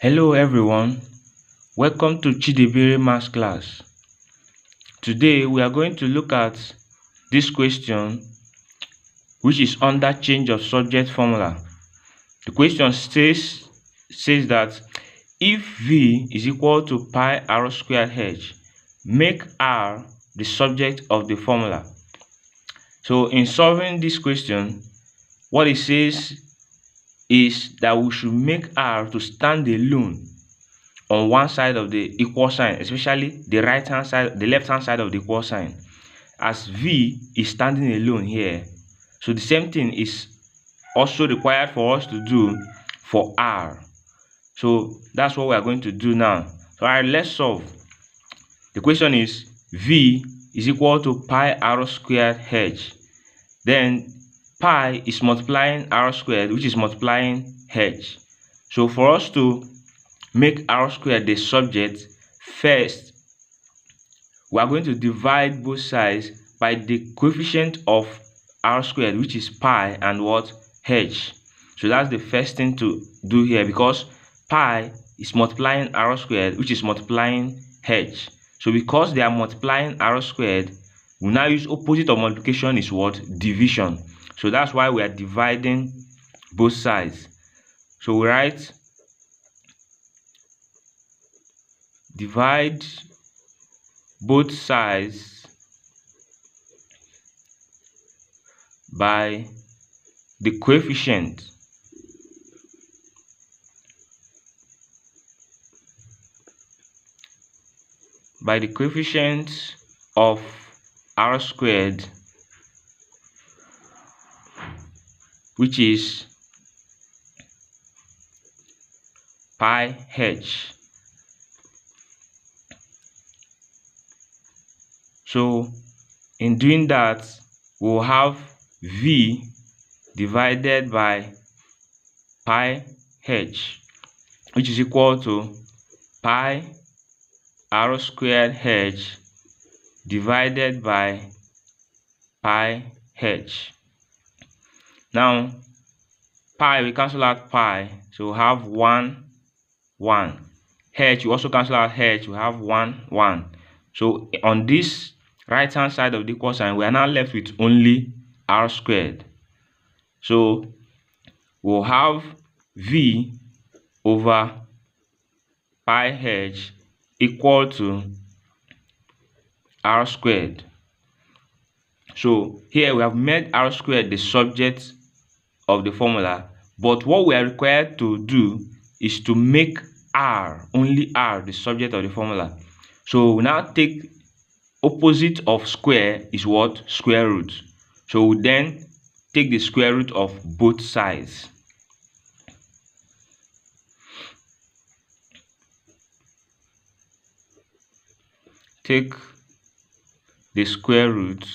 Hello everyone, welcome to Chidebere Maths class. Today we are going to look at this question which is under change of subject formula. The question says that if V is equal to pi r squared h, make R the subject of the formula. So in solving this question, what it says is that we should make R to stand alone on one side of the equal sign, especially the left hand side of the equal sign, as V is standing alone here. So the same thing is also required for us to do for R. So that's what we are going to do now. So all right, let's solve. The question is V is equal to pi r squared h. Then pi is multiplying r squared, which is multiplying h. So for us to make r squared the subject, first we are going to divide both sides by the coefficient of r squared, which is pi, and what? H. So that's the first thing to do here, because pi is multiplying r squared, which is multiplying h. So because they are multiplying r squared, we now use opposite of multiplication is what? Division. So that's why we are dividing both sides. So we write divide both sides by the coefficient of r squared, which is pi h. So in doing that, we'll have V divided by pi h, which is equal to pi r squared h divided by pi h. Now pi, we cancel out pi, so we have 1 1. H, we also cancel out h, we have 1 1. So on this right hand side of the equal sign, we are now left with only r squared. So we'll have V over pi h equal to r squared. So here we have made r squared the subject of the formula, but what we are required to do is to make r, only r, the subject of the formula. So we now take opposite of square is what? Square root. So we then take the square root of both sides. Take the square root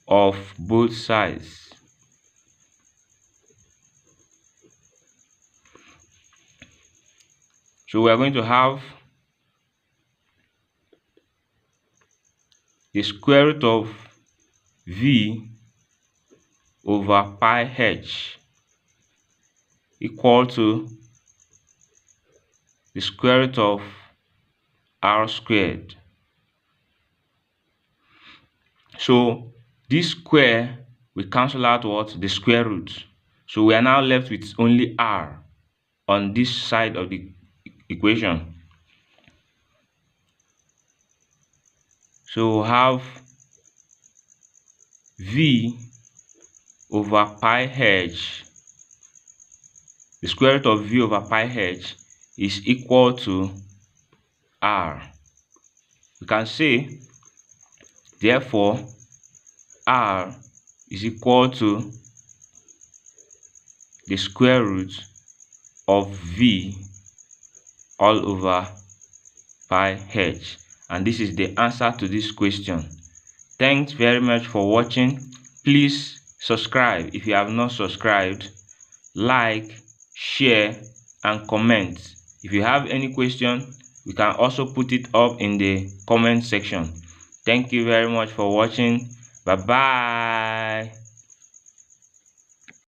of both sides. So we are going to have the square root of V over pi h equal to the square root of r squared. So this square, we cancel out what? The square root. So we are now left with only r on this side of the equation. So we'll have V over pi h, the square root of V over pi h is equal to r. We can say, therefore, r is equal to the square root of V all over pi h. And this is the answer to this question. Thanks very much for watching. Please subscribe if you have not subscribed. Like, share, and comment. If you have any question, you can also put it up in the comment section. Thank you very much for watching. Bye bye.